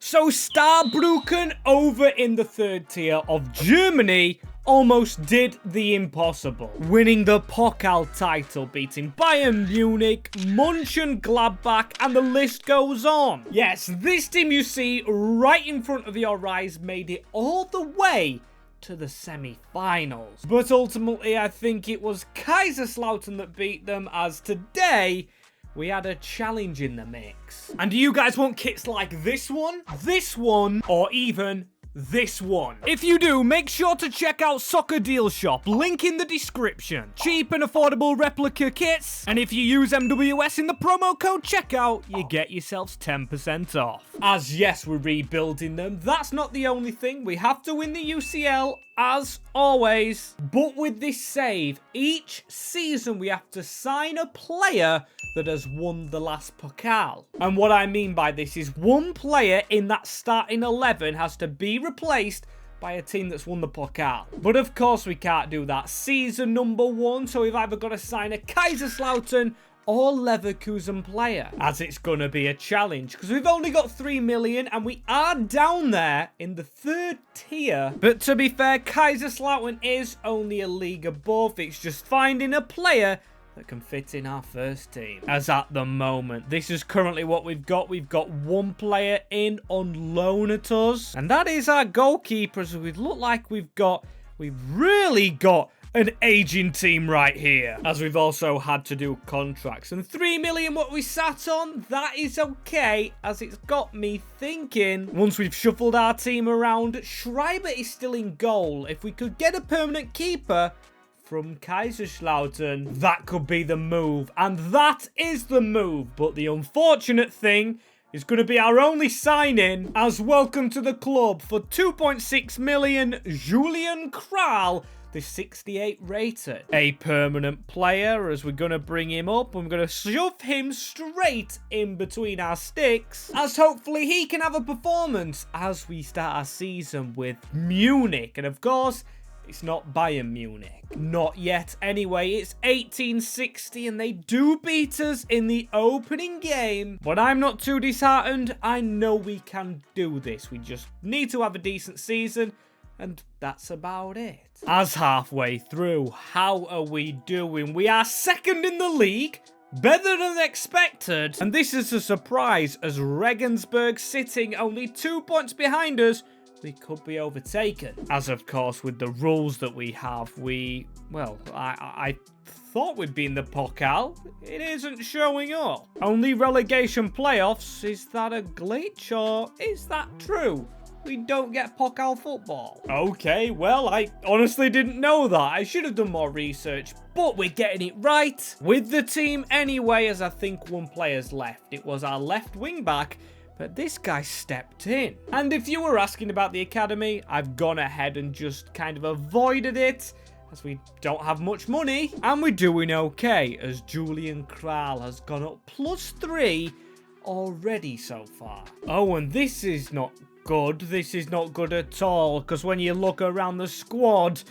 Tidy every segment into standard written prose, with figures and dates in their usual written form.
So Saarbrucken over in the third tier of Germany almost did the impossible, winning the Pokal title, beating Bayern Munich, Monchengladbach, and the list goes on. Yes, this team you see right in front of your eyes made it all the way to the semi-finals. But ultimately, I think it was Kaiserslautern that beat them, as today we had a challenge in the mix. And do you guys want kits like this one, or even this one? If you do, make sure to check out Soccer Deal Shop, link in the description. Cheap and affordable replica kits, and if you use MWS in the promo code checkout, you get yourselves 10% off. As yes, we're rebuilding them. That's not the only thing. We have to win the UCL, as always. But with this save, each season we have to sign a player that has won the last Pokal. And what I mean by this is one player in that starting 11 has to be replaced by a team that's won the Pokal. But of course we can't do that season number 1, so we've either got to sign a Kaiserslautern or Leverkusen player, as it's going to be a challenge, because we've only got 3 million and we are down there in the third tier. But to be fair, Kaiserslautern is only a league above. It's just finding a player that can fit in our first team. As at the moment, this is currently what we've got. We've got one player in on loan at us, and that is our goalkeeper. So we look like we've really got an aging team right here, as we've also had to do contracts. And 3 million what we sat on, that is okay, as it's got me thinking, once we've shuffled our team around, Schreiber is still in goal. If we could get a permanent keeper from Kaiserslautern, that could be the move, and that is the move. But the unfortunate thing is going to be our only sign-in, as welcome to the club for 2.6 million, Julian Kral, the 68 rated. A permanent player, as we're going to bring him up, and we're going to shove him straight in between our sticks, as hopefully he can have a performance as we start our season with Munich. And of course, it's not Bayern Munich. Not yet anyway. It's 1860 and they do beat us in the opening game. But I'm not too disheartened. I know we can do this. We just need to have a decent season, and that's about it. As halfway through, how are we doing? We are second in the league. Better than expected. And this is a surprise, as Regensburg sitting only 2 points behind us. We could be overtaken. As of course, with the rules that we have, I thought we'd be in the Pokal. It isn't showing up. Only relegation playoffs. Is that a glitch, or is that true? We don't get Pokal football. Okay, well, I honestly didn't know that. I should have done more research, but we're getting it right with the team anyway, as I think one player's left. It was our left wing back, but this guy stepped in. And if you were asking about the academy, I've gone ahead and just kind of avoided it, as we don't have much money. And we're doing okay, as Julian Kral has gone up +3 already so far. Oh, and this is not good. This is not good at all, because when you look around the squad,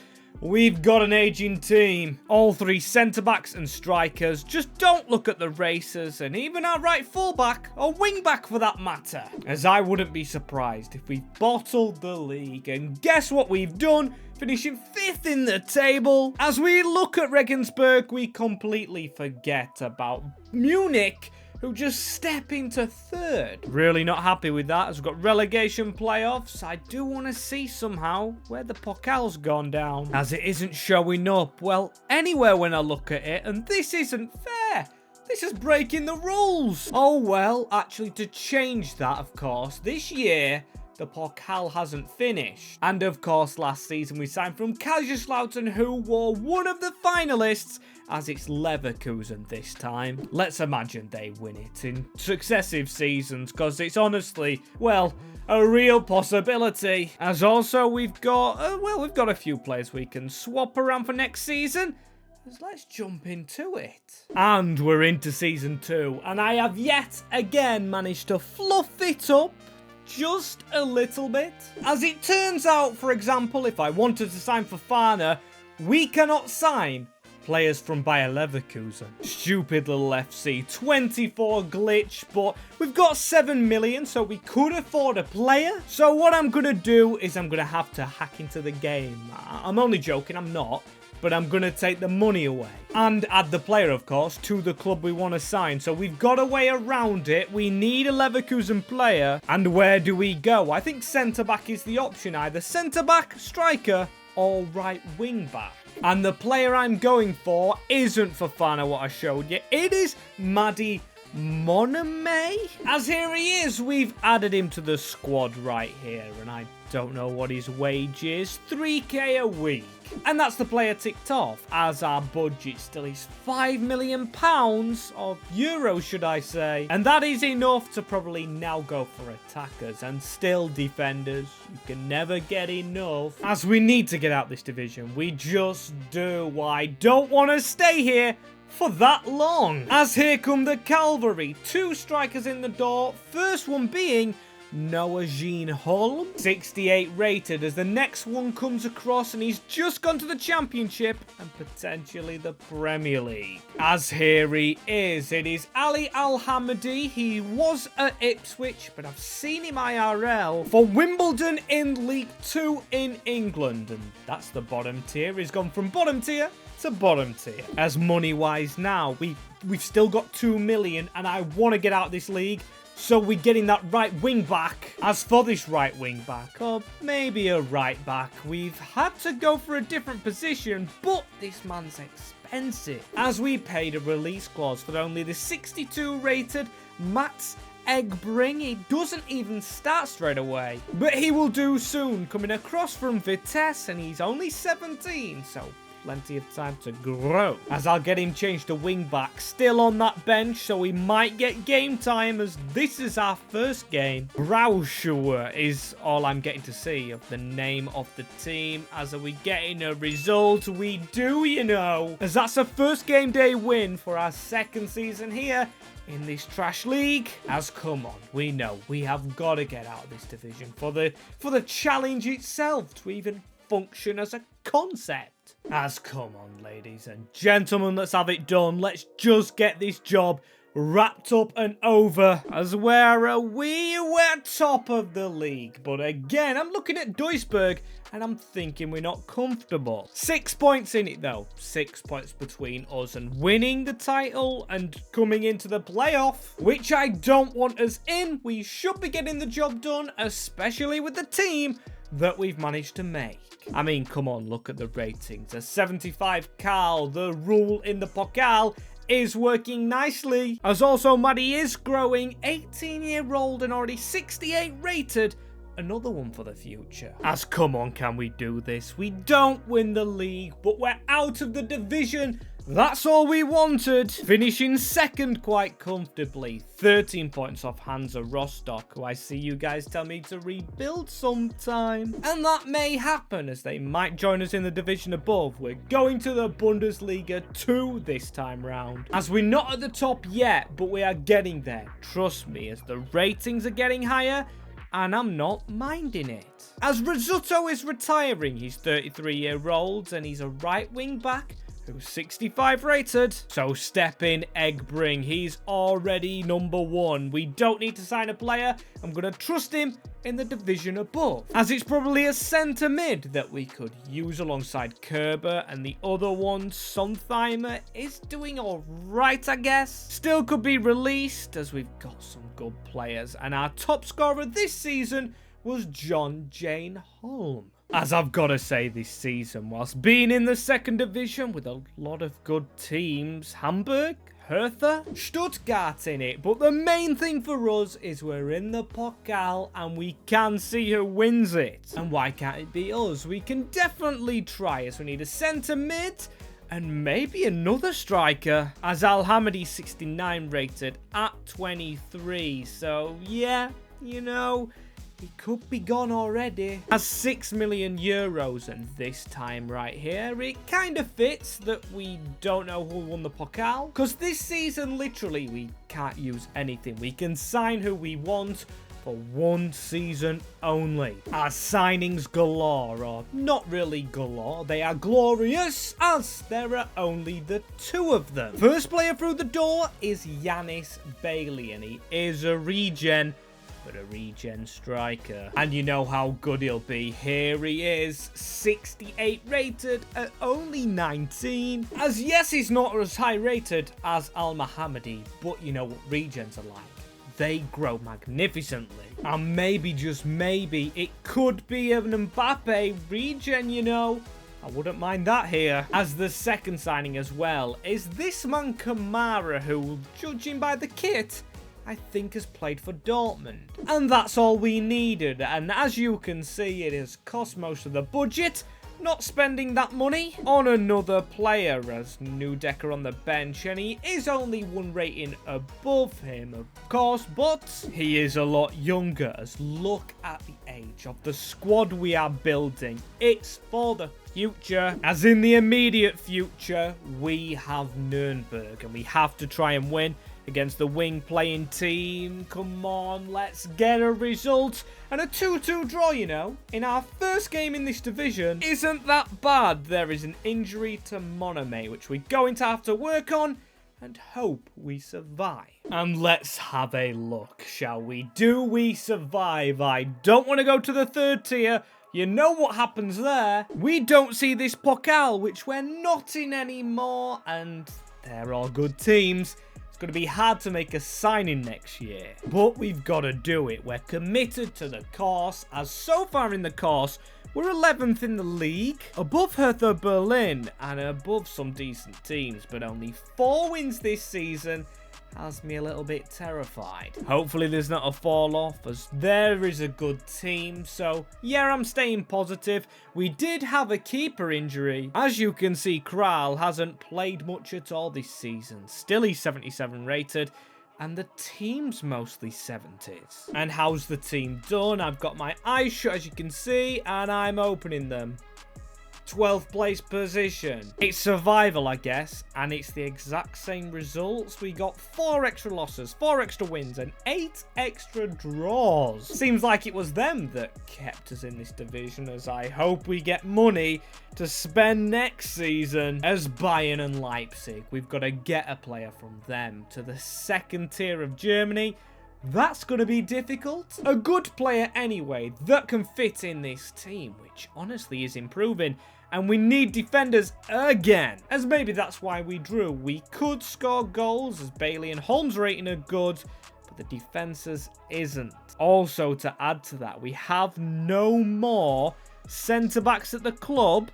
we've got an aging team. All 3 centre-backs and strikers. Just don't look at the racers, and even our right full-back, or wing-back for that matter. As I wouldn't be surprised if we bottled the league. And guess what we've done? Finishing 5th in the table. As we look at Regensburg, we completely forget about Munich, who just step into 3rd. Really not happy with that, as we've got relegation playoffs. I do want to see somehow where the Pokal's gone down, as it isn't showing up, well, anywhere when I look at it, and this isn't fair. This is breaking the rules. Oh, well, actually, to change that, of course, this year, the Pokal hasn't finished. And of course, last season we signed from Kaiserslautern, who were one of the finalists, as it's Leverkusen this time. Let's imagine they win it in successive seasons, because it's honestly, well, a real possibility. As also we've got, we've got a few players we can swap around for next season. Let's jump into it. And we're into season 2, and I have yet again managed to fluff it up just a little bit. As it turns out, for example, if I wanted to sign for Fana, we cannot sign players from Bayer Leverkusen. Stupid little FC, 24 glitch, but we've got 7 million, so we could afford a player. So what I'm going to do is I'm going to have to hack into the game. I'm only joking, I'm not. But I'm going to take the money away. And add the player, of course, to the club we want to sign. So we've got a way around it. We need a Leverkusen player. And where do we go? I think centre-back is the option. Either centre-back, striker, or right wing-back. And the player I'm going for isn't Fofana, what I showed you. It is Mady Moname. As here he is, we've added him to the squad right here. And I don't know what his wage is. 3k a week. And that's the player ticked off, as our budget still is £5 million, or euros should I say. And that is enough to probably now go for attackers and still defenders. You can never get enough. As we need to get out this division, we just do. I don't want to stay here for that long. As here come the cavalry, 2 strikers in the door, first one being Noah Jean Holm, 68 rated, as the next one comes across and he's just gone to the Championship and potentially the Premier League. As here he is, it is Ali Al-Hamadi. He was at Ipswich, but I've seen him IRL for Wimbledon in League 2 in England, and that's the bottom tier. He's gone from bottom tier to bottom tier. As money-wise now, we've still got 2 million, and I want to get out of this league. So we're getting that right wing back. As for this right wing back, or maybe a right back, we've had to go for a different position, but this man's expensive. As we paid a release clause for only the 62 rated Mats Egbring. He doesn't even start straight away, but he will do soon, coming across from Vitesse, and he's only 17, so plenty of time to grow. As I'll get him changed to wing back, still on that bench, so we might get game time, as this is our first game. Brauschuer is all I'm getting to see of the name of the team. As are we getting a result? We do, you know, as that's a first game day win for our second season here in this trash league. As come on, we know we have got to get out of this division for the challenge itself to even function as a concept. As come on, ladies and gentlemen, let's have it done. Let's just get this job wrapped up and over. As where are we? We're top of the league, but again, I'm looking at Duisburg and I'm thinking we're not comfortable. 6 points in it though. 6 points between us and winning the title and coming into the playoff, which I don't want us in. We should be getting the job done, especially with the team that we've managed to make. I mean, come on, look at the ratings. A 75 Carl, the rule in the Pokal is working nicely. As also Maddie is growing, 18-year-old and already 68 rated. Another one for the future. As come on, can we do this? We don't win the league, but we're out of the division. That's all we wanted. Finishing second quite comfortably. 13 points off Hansa Rostock, who I see you guys tell me to rebuild sometime. And that may happen, as they might join us in the division above. We're going to the Bundesliga 2 this time round. As we're not at the top yet, but we are getting there. Trust me, as the ratings are getting higher, and I'm not minding it. As Risotto is retiring, he's 33-year-old, and he's a right wing back who's 65 rated. So step in Egbring, he's already number 1. We don't need to sign a player. I'm going to trust him in the division above, as it's probably a centre mid that we could use alongside Kerber, and the other one, Sontheimer, is doing all right, I guess. Still could be released, as we've got some good players, and our top scorer this season was John Jane Holm. As I've got to say, this season, whilst being in the second division with a lot of good teams, Hamburg, Hertha, Stuttgart in it, but the main thing for us is we're in the Pokal and we can see who wins it. And why can't it be us? We can definitely try, as we need a centre mid and maybe another striker, as Al-Hamadi 69 rated at 23. So yeah, you know, he could be gone already. As 6 million euros, and this time right here, it kind of fits that we don't know who won the Pokal, because this season, literally, we can't use anything. We can sign who we want for 1 season only. Our signings galore, or not really galore, they are glorious as there are only the 2 of them. First player through the door is Yanis Bailey, and he is a regen, but a regen striker. And you know how good he'll be. Here he is, 68 rated at only 19. As yes, he's not as high rated as Al-Mohammadi, but you know what regens are like. They grow magnificently. And maybe, just maybe, it could be an Mbappe regen, you know. I wouldn't mind that here. As the second signing as well is this man Kamara, who, judging by the kit, I think has played for Dortmund. And that's all we needed. And as you can see, it has cost most of the budget. Not spending that money on another player as Nudeka on the bench, and he is only 1 rating above him, of course, but he is a lot younger. As look at the age of the squad we are building. It's for the future. As in the immediate future, we have Nuremberg, and we have to try and win against the wing playing team. Come on, let's get a result. And a 2-2 draw, you know, in our first game in this division isn't that bad. There is an injury to Monome, which we're going to have to work on and hope we survive. And let's have a look, shall we? Do we survive? I don't want to go to the 3rd tier. You know what happens there. We don't see this Pokal, which we're not in anymore, and they're all good teams. It's going to be hard to make a signing next year, but we've got to do it. We're committed to the course, as so far in the course, we're 11th in the league, above Hertha Berlin, and above some decent teams, but only 4 wins this season has me a little bit terrified. Hopefully there's not a fall off, as there is a good team, so yeah, I'm staying positive. We did have a keeper injury. As you can see, Kral hasn't played much at all this season. Still, he's 77 rated, and the team's mostly 70s. And how's the team done? I've got my eyes shut, as you can see, and I'm opening them. 12th place position. It's survival, I guess, and it's the exact same results. We got 4 extra losses, 4 extra wins, and 8 extra draws. Seems like it was them that kept us in this division, as I hope we get money to spend next season. As Bayern and Leipzig, we've got to get a player from them to the 2nd tier of Germany. That's going to be difficult. A good player anyway that can fit in this team, which honestly is improving. And we need defenders again, as maybe that's why we drew. We could score goals, as Bailey and Holmes rating are good, but the defenses isn't. Also, to add to that, we have no more centre-backs at the club.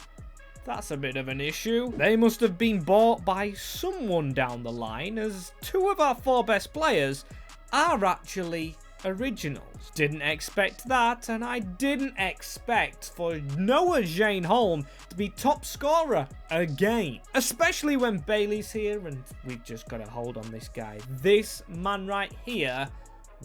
That's a bit of an issue. They must have been bought by someone down the line, as 2 of our 4 best players are actually originals. Didn't expect that, and I didn't expect for Noah Jane Holm to be top scorer again. Especially when Bailey's here, and we've just got to hold on this guy. This man right here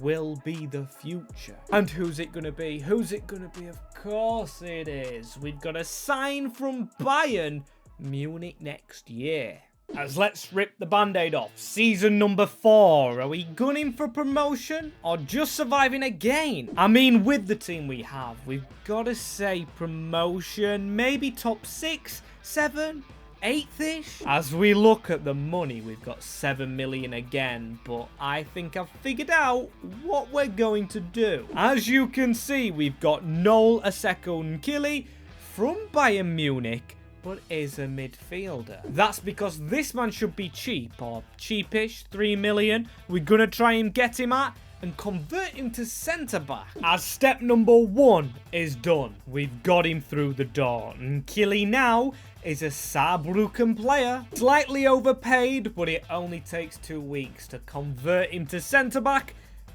will be the future. And who's it going to be? Who's it going to be? Of course it is. We've got a sign from Bayern Munich next year. As let's rip the band-aid off. Season number 4. Are we gunning for promotion or just surviving again? I mean, with the team we have, we've got to say promotion. Maybe top 6, 7, 8th-ish. As we look at the money, we've got 7 million again, but I think I've figured out what we're going to do. As you can see, we've got Noel Aseko Nkili from Bayern Munich, but is a midfielder. That's because this man should be cheap, or cheapish, 3 million. We're going to try and get him at and convert him to centre-back. As step number 1 is done, we've got him through the door. And Nkili now is a Saarbrucken player. Slightly overpaid, but it only takes 2 weeks to convert him to centre-back.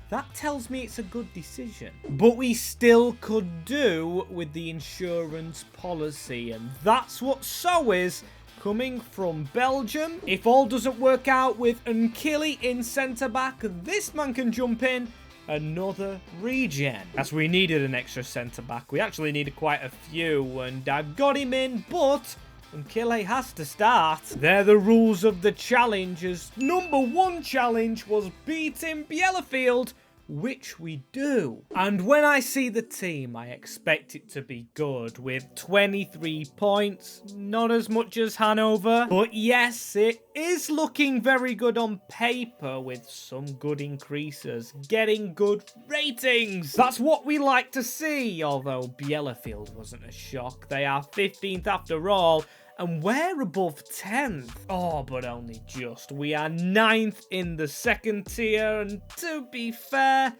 That tells me it's a good decision. But we still could do with the insurance policy, and that's what So is coming from Belgium. If all doesn't work out with Nkili in centre-back, this man can jump in another regen. As we needed an extra centre-back. We actually needed quite a few, and I've got him in, but Nkili has to start. They're the rules of the challenge, as number 1 challenge was beating Bielefeld which we do. And when I see the team, I expect it to be good, with 23 points, not as much as Hanover, but yes, it is looking very good on paper with some good increases, getting good ratings. That's what we like to see, although Bielefeld wasn't a shock. They are 15th after all, and we're above 10th. Oh, but only just. We are 9th in the second tier, and to be fair,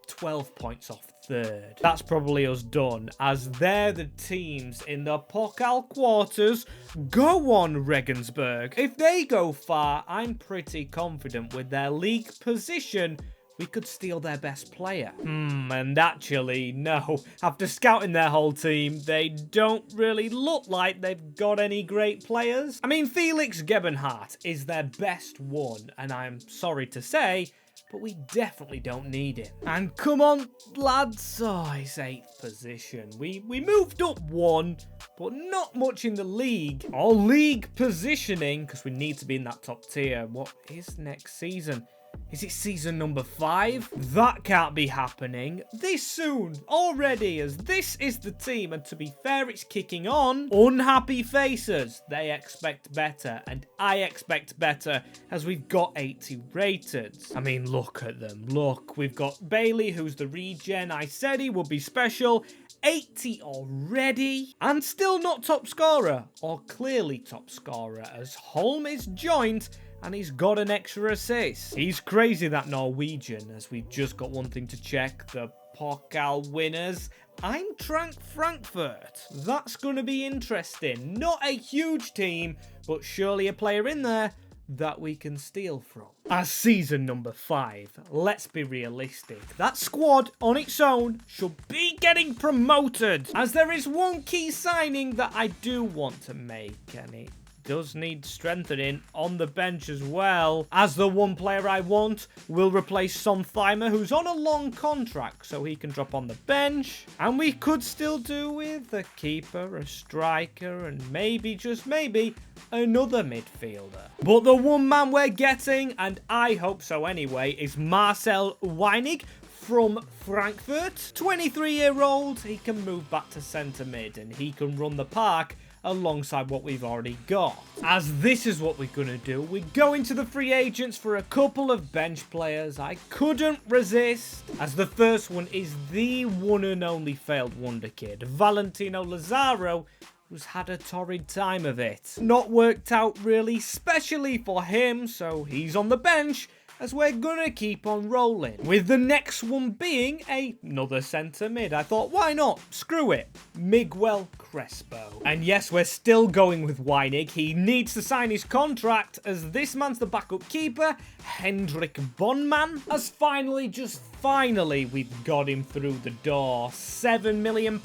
12 points off third. That's probably us done, as they're the teams in the Pokal quarters. Go on, Regensburg. If they go far, I'm pretty confident with their league position we could steal their best player. And actually, no. After scouting their whole team, they don't really look like they've got any great players. I mean, Felix Gebhardt is their best one, and I'm sorry to say, but we definitely don't need him. And come on, lads. Oh, it's 8th position. We moved up one, but not much in the league. Or league positioning, because we need to be in that top tier. What is next season? Is it season number 5? That can't be happening this soon already, as this is the team, and to be fair, it's kicking on. Unhappy faces, they expect better, and I expect better, as we've got 80 rated. I mean, look at them, look. We've got Bailey, who's the regen. I said he would be special. 80 already, and still not top scorer, or clearly top scorer, as Holm is joined, and he's got an extra assist. He's crazy, that Norwegian, as we've just got one thing to check. The Pokal winners, Eintracht Frankfurt. That's going to be interesting. Not a huge team, but surely a player in there that we can steal from. As season number 5, let's be realistic. That squad on its own should be getting promoted, as there is one key signing that I do want to make, and it does need strengthening on the bench as well, as the one player I want will replace Sontheimer, who's on a long contract, so he can drop on the bench, and we could still do with a keeper, a striker, and maybe, just maybe, another midfielder. But the one man we're getting, and I hope so anyway, is Marcel Weinig from Frankfurt. 23-year-old, he can move back to centre mid, and he can run the park alongside what we've already got. As this is what we're gonna do, we're going to the free agents for a couple of bench players I couldn't resist, as the first one is the one and only failed wonder kid, Valentino Lazaro, who's had a torrid time of it. Not worked out really, especially for him, so he's on the bench, as we're gonna keep on rolling. With the next one being another centre mid. I thought, why not? Screw it. Miguel Crespo. And yes, we're still going with Weinig. He needs to sign his contract, as this man's the backup keeper, Hendrik Bonman. As finally, just finally, we've got him through the door. £7 million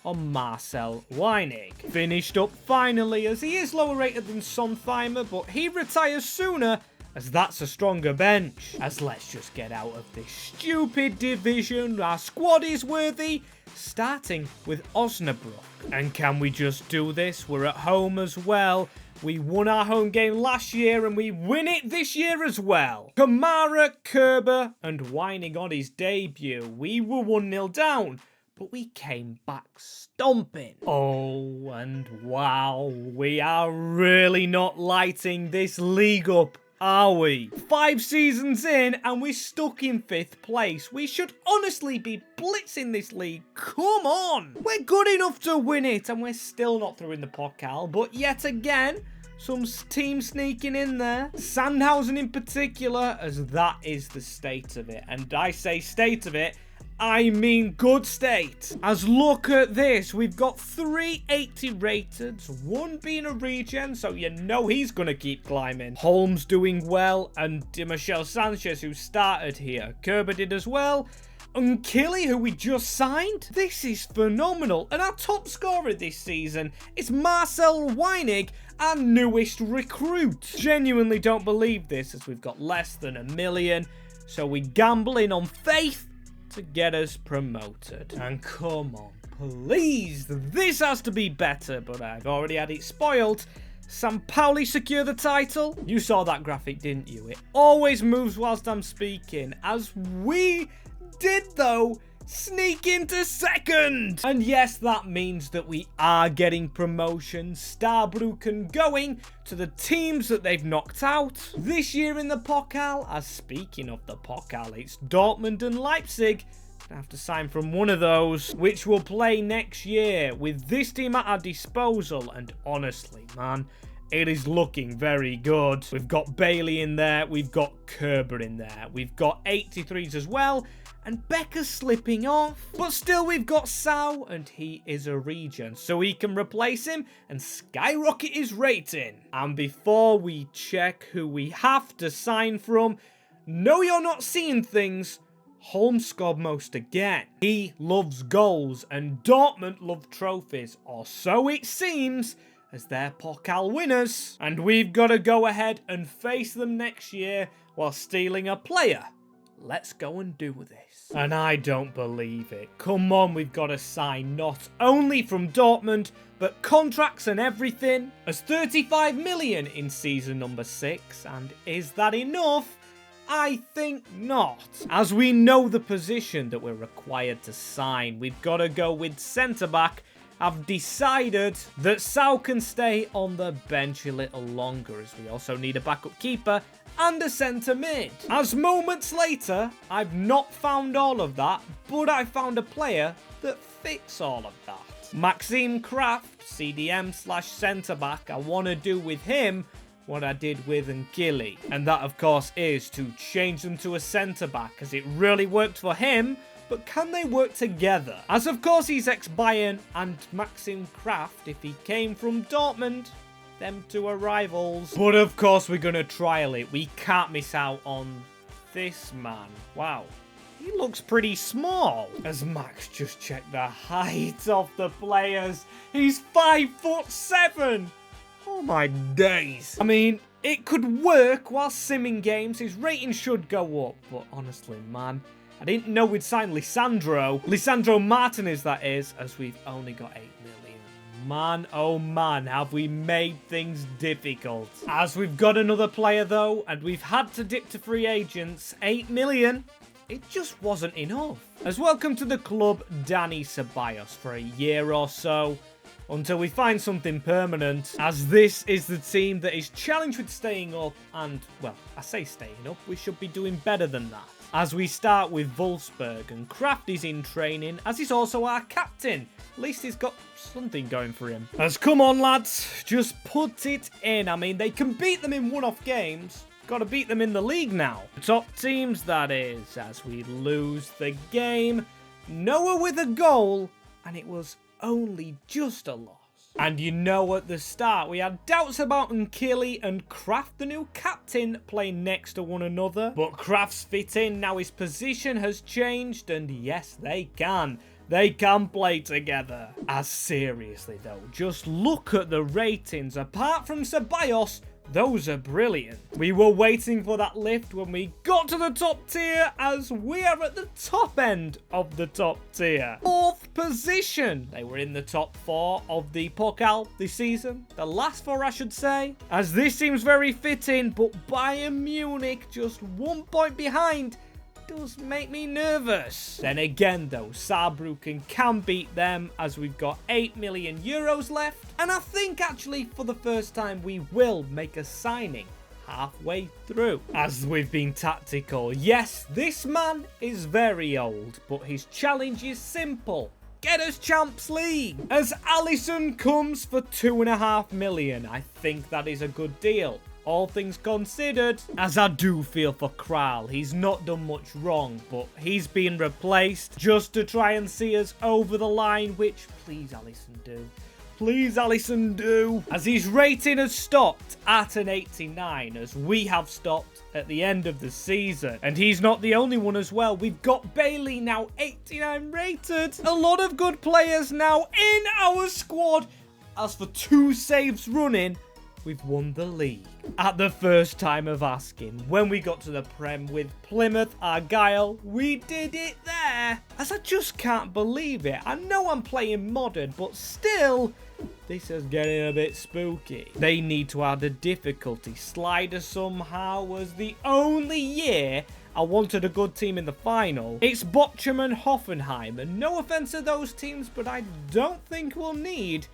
on Marcel Weinig. Finished up finally, as he is lower rated than Sontheimer, but he retires sooner, as that's a stronger bench. As let's just get out of this stupid division. Our squad is worthy, starting with Osnabrück. And can we just do this? We're at home as well. We won our home game last year, and we win it this year as well. Kamara, Kerber, and Weinig on his debut. We were 1-0 down, but we came back stomping. Oh, and wow, we are really not lighting this league up, are we? 5 seasons in, and we're stuck in 5th place. We should honestly be blitzing this league. Come on! We're good enough to win it, and we're still not through in the Pokal, but yet again, some team sneaking in there. Sandhausen in particular, as that is the state of it. And I say state of it, I mean good state. As look at this, we've got 380 rated, 1 being a regen, so you know he's gonna keep climbing. Holmes doing well, and Michel Sanchez, who started here. Kerber did as well. And Killy, who we just signed. This is phenomenal. And our top scorer this season is Marcel Weinig, our newest recruit. Genuinely don't believe this, as we've got less than $1 million. So we gamble in on faith to get us promoted. And come on, please, this has to be better, but I've already had it spoiled. St. Pauli secure the title? You saw that graphic, didn't you? It always moves whilst I'm speaking, as we did, though, sneak into second. And yes, that means that we are getting promotion. Saarbrucken going to the teams that they've knocked out this year in the Pokal. As speaking of the Pokal, it's Dortmund and Leipzig. I have to sign from one of those, which will play next year with this team at our disposal. And honestly, man, it is looking very good. We've got Bailey in there. We've got Kerber in there. We've got 83s as well. And Becker's slipping off. But still, we've got Sau, and he is a regen. So we can replace him and skyrocket his rating. And before we check who we have to sign from, no, you're not seeing things. Holm scored most again. He loves goals, and Dortmund love trophies, or so it seems, as their Pokal winners. And we've got to go ahead and face them next year while stealing a player. Let's go and do this. And I don't believe it. Come on, we've got to sign not only from Dortmund, but contracts and everything. As 35 million in season number 6. And is that enough? I think not. As we know the position that we're required to sign, we've got to go with centre-back. I've decided that Sau can stay on the bench a little longer, as we also need a backup keeper and a centre mid. As moments later, I've not found all of that, but I found a player that fits all of that. Maxim Kraft, CDM/centre-back, I want to do with him what I did with Nkili. And that, of course, is to change them to a centre-back, as it really worked for him. But can they work together? As of course he's ex-Bayern, and Maxim Kraft, if he came from Dortmund, them two are rivals. But of course we're going to trial it. We can't miss out on this man. Wow. He looks pretty small. As Max just checked the height of the players. He's 5'7". Oh my days. I mean, it could work while simming games. His rating should go up. But honestly, man, I didn't know we'd sign Lisandro Martinez, that is, as we've only got 8 million. Man, oh man, have we made things difficult. As we've got another player, though, and we've had to dip to free agents, 8 million, it just wasn't enough. As welcome to the club, Dani Ceballos, for a year or so, until we find something permanent, as this is the team that is challenged with staying up, and, well, I say staying up, we should be doing better than that. As we start with Wolfsburg, and Kraft is in training, as he's also our captain. At least he's got something going for him. As come on, lads, just put it in. I mean, they can beat them in one-off games. Got to beat them in the league now. Top teams, that is, as we lose the game. Noah with a goal, and it was only just a loss. And you know, at the start, we had doubts about Nkili and Kraft, the new captain, playing next to one another. But Kraft's fit in, now his position has changed, and yes, they can. They can play together. As seriously, though, just look at the ratings. Apart from Ceballos, those are brilliant. We were waiting for that lift when we got to the top tier, as we are at the top end of the top tier. 4th position. They were in the top 4 of the Pokal this season. The last 4, I should say. As this seems very fitting, but Bayern Munich just 1 point behind does make me nervous. Then again, though, Saarbrücken can beat them, as we've got 8 million euros left. And I think, actually, for the first time, we will make a signing halfway through. As we've been tactical, yes, this man is very old, but his challenge is simple. Get us Champs League. As Alisson comes for 2.5 million, I think that is a good deal. All things considered, as I do feel for Kral. He's not done much wrong, but he's been replaced just to try and see us over the line, which, please, Alisson, do. Please, Alisson, do. As his rating has stopped at an 89, as we have stopped at the end of the season. And he's not the only one as well. We've got Bailey now 89 rated. A lot of good players now in our squad. As for 2 saves running, we've won the league. At the first time of asking, when we got to the Prem with Plymouth Argyle, we did it there. As I just can't believe it. I know I'm playing modern, but still, this is getting a bit spooky. They need to add a difficulty slider somehow, as the only year I wanted a good team in the final, it's Bochum and Hoffenheim. And no offense to those teams, but I don't think we'll need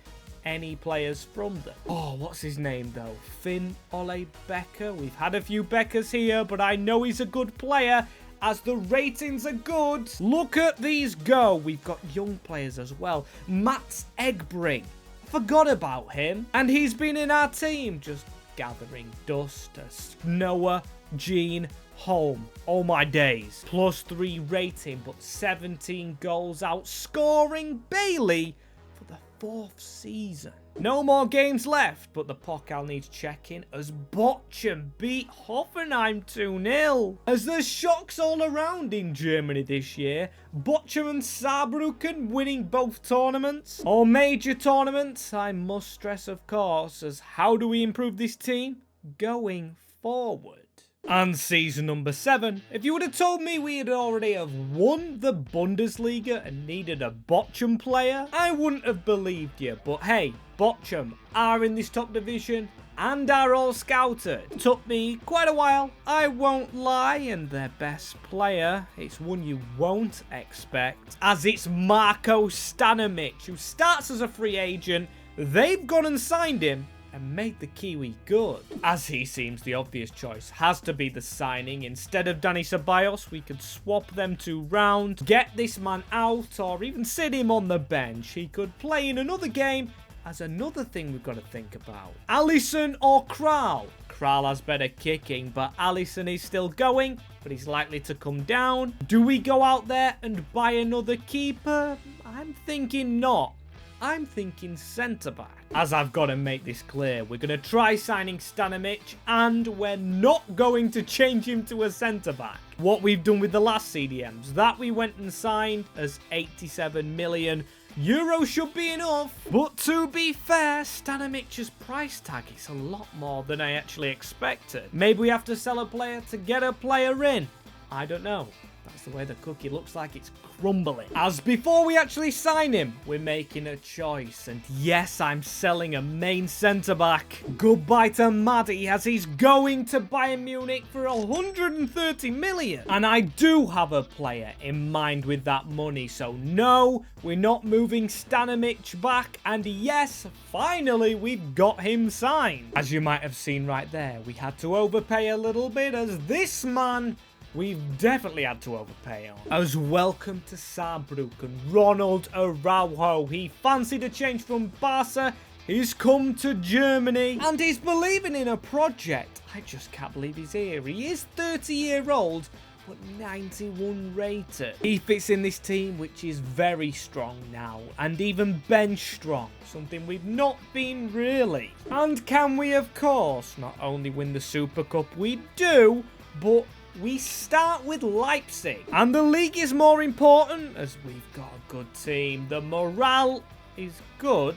any players from them. Oh, what's his name though? Finn Ole Becker. We've had a few Beckers here, but I know he's a good player, as the ratings are good. Look at these go. We've got young players as well. Mats Egbring. Forgot about him. And he's been in our team, just gathering dust as Noah Jean Holm. Oh my days. +3 rating, but 17 goals, outscoring Bailey for the 4th season. No more games left, but the Pokal needs checking as Bochum beat Hoffenheim 2-0. As there's shocks all around in Germany this year, Bochum and Saarbrucken winning both tournaments. All major tournaments, I must stress of course, as how do we improve this team going forward? And season number 7, if you would have told me we had already have won the Bundesliga and needed a Bochum player, I wouldn't have believed you. But hey, Bochum are in this top division and are all scouted. Took me quite a while, I won't lie, and their best player, it's one you won't expect, as it's Marko Stanimic, who starts as a free agent. They've gone and signed him and made the Kiwi good, as he seems the obvious choice. Has to be the signing. Instead of Dani Ceballos, we could swap them 2 round, get this man out, or even sit him on the bench. He could play in another game, as another thing we've got to think about. Alisson or Kral? Kral has better kicking, but Alisson is still going, but he's likely to come down. Do we go out there and buy another keeper? I'm thinking not. I'm thinking centre-back. As I've got to make this clear, we're going to try signing Stanimic, and we're not going to change him to a centre-back. What we've done with the last CDMs, that we went and signed as 87 million euros should be enough. But to be fair, Stanimic's price tag is a lot more than I actually expected. Maybe we have to sell a player to get a player in. I don't know. That's the way the cookie looks like it's crumbling. As before we actually sign him, we're making a choice. And yes, I'm selling a main centre-back. Goodbye to Maddie, as he's going to Bayern Munich for 130 million. And I do have a player in mind with that money. So no, we're not moving Stanimic back. And yes, finally, we've got him signed. As you might have seen right there, we had to overpay a little bit, as this man we've definitely had to overpay on. As welcome to Saarbrücken, Ronald Araujo. He fancied a change from Barca. He's come to Germany and he's believing in a project. I just can't believe he's here. He is 30-year-old, but 91 rated. He fits in this team, which is very strong now, and even bench strong, something we've not been really. And can we, of course, not only win the Super Cup, we do, but we start with Leipzig. And the league is more important, as we've got a good team. The morale is good,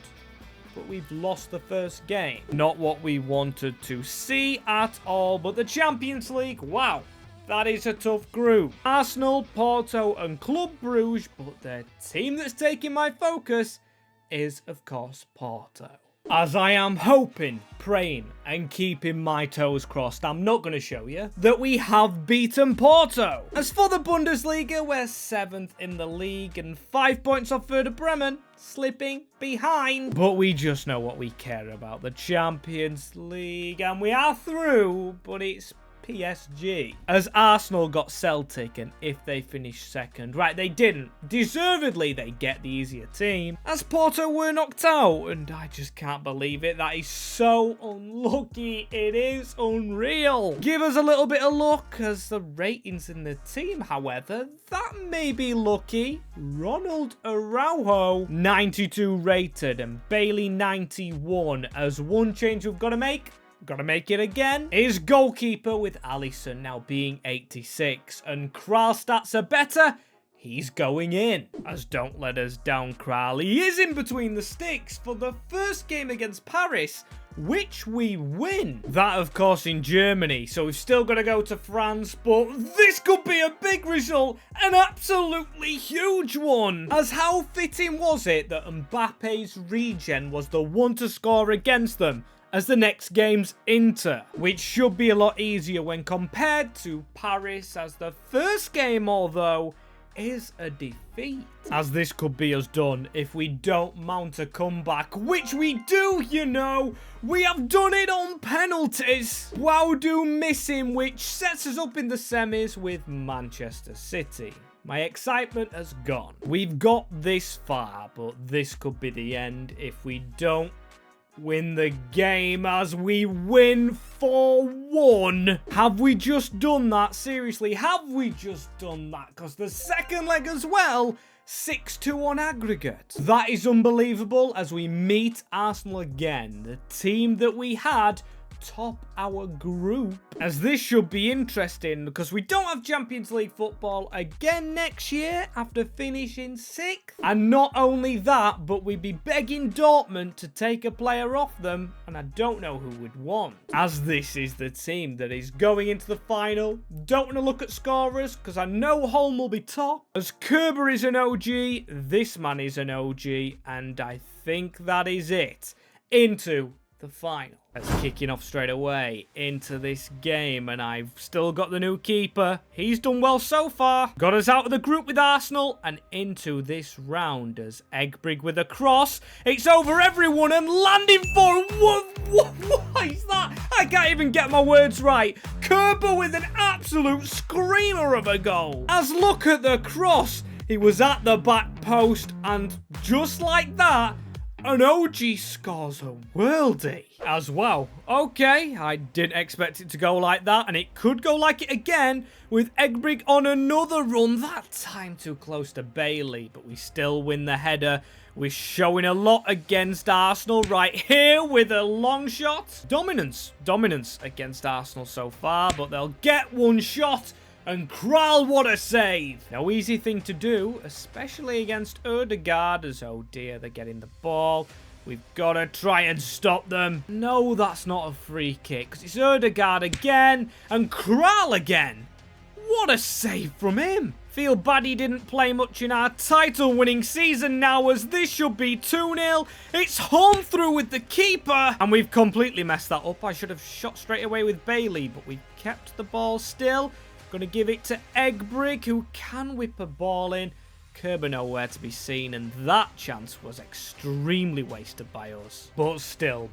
but we've lost the first game. Not what we wanted to see at all, but the Champions League, wow, that is a tough group. Arsenal, Porto and Club Brugge, but the team that's taking my focus is, of course, Porto. As I am hoping, praying and keeping my toes crossed, I'm not going to show you that we have beaten Porto. As for the Bundesliga, we're 7th in the league and 5 points off Werder Bremen, slipping behind. But we just know what we care about, the Champions League, and we are through, but it's PSG. As Arsenal got Celtic, and if they finish second, right, they didn't. Deservedly, they get the easier team. As Porto were knocked out, and I just can't believe it. That is so unlucky. It is unreal. Give us a little bit of luck, as the ratings in the team, however, that may be lucky. Ronald Araujo, 92 rated, and Bailey, 91. As one change we've got to make. Gotta make it again. Is goalkeeper, with Alisson now being 86. And Kral stats are better. He's going in. As don't let us down, Kral. He is in between the sticks for the first game against Paris. which we win. That, of course, in Germany, so we've still got to go to France, but this could be a big result, an absolutely huge one. As how fitting was it that Mbappe's regen was the one to score against them, as the next game's Inter, which should be a lot easier when compared to Paris, as the first game, although, is a defeat. As this could be us done if we don't mount a comeback, which we do, you know. We have done it on penalties. Wowdo missing, which sets us up in the semis with Manchester City. My excitement has gone. We've got this far, but this could be the end if we don't win the game, as we win 4-1. Have we just done that? Seriously, have we just done that? Because the second leg as well, 6-2 on aggregate. That is unbelievable as we meet Arsenal again, the team that we had top our group. As this should be interesting because we don't have Champions League football again next year after finishing 6th. And not only that, but we'd be begging Dortmund to take a player off them, and I don't know who would want. As this is the team that is going into the final. Don't want to look at scorers because I know Holm will be top. As Kerber is an OG, this man is an OG, and I think that is it. Into the final. That's kicking off straight away into this game, and I've still got the new keeper. He's done well so far. Got us out of the group with Arsenal and into this round as Eggbrig with a cross. It's over everyone and landing for... What is that? I can't even get my words right. Kerber with an absolute screamer of a goal. As look at the cross. He was at the back post, and just like that, an OG scores a worldie. As well. Okay, I didn't expect it to go like that, and it could go like it again with Eggbrig on another run. That time too close to Bailey, but we still win the header. We're showing a lot against Arsenal right here with a long shot. Dominance against Arsenal so far, but they'll get one shot. And Kral, what a save! No easy thing to do, especially against Odegaard, as oh dear, they're getting the ball. We've got to try and stop them. No, that's not a free kick, because it's Odegaard again, and Kral again. What a save from him! Feel bad he didn't play much in our title-winning season now, as this should be 2-0. It's home through with the keeper. And we've completely messed that up. I should have shot straight away with Bailey, but we kept the ball still. Going to give it to Eggbrig, who can whip a ball in. Kerber nowhere to be seen, and that chance was extremely wasted by us. But still,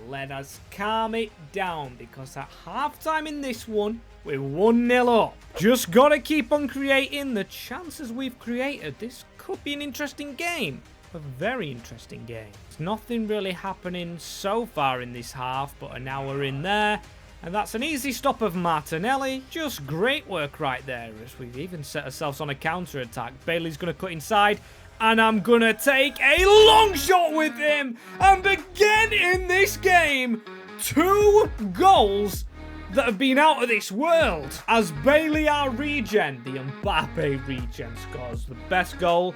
let us calm it down, because at halftime in this one, we're 1-0 up. Just got to keep on creating the chances we've created. This could be an interesting game. A very interesting game. There's nothing really happening so far in this half, but an hour in there. And that's an easy stop of Martinelli. Just great work right there, as we've even set ourselves on a counter-attack. Bailey's going to cut inside, and I'm going to take a long shot with him. And again in this game, 2 goals that have been out of this world. As Bailey, our regen, the Mbappe regen, scores the best goal.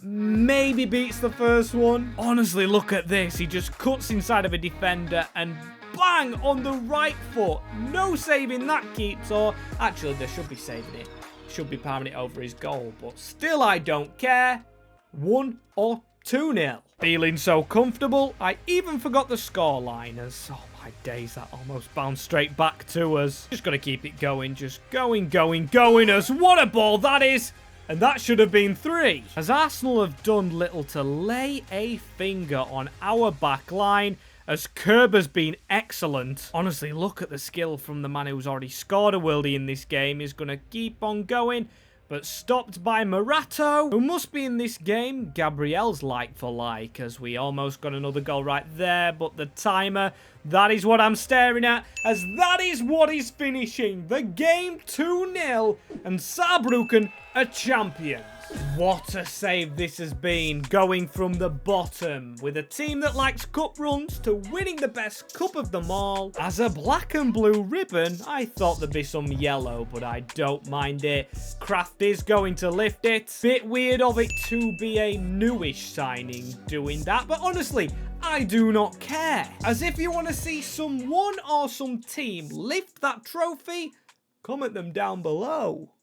Maybe beats the first one. Honestly, look at this. He just cuts inside of a defender and bang on the right foot. No saving that keeps, or actually there should be saving it. Should be palming it over his goal, but still I don't care. 1 or 2-0. Feeling so comfortable, I even forgot the scoreline, as oh my days, that almost bounced straight back to us. Just got to keep it going, just going as what a ball that is. And that should have been 3. As Arsenal have done little to lay a finger on our back line, as Kerber's been excellent. Honestly, look at the skill from the man who's already scored a worldie in this game. He's going to keep on going, but stopped by Morato, who must be in this game Gabriel's like for like, as we almost got another goal right there, but the timer, that is what I'm staring at, as that is what is finishing the game 2-0, and Saarbrucken are champions. What a save this has been, going from the bottom with a team that likes cup runs to winning the best cup of them all. As a black and blue ribbon, I thought there'd be some yellow, but I don't mind it. Kraft is going to lift it. Bit weird of it to be a newish signing doing that, but honestly, I do not care. As if you want to see someone or some team lift that trophy, comment them down below.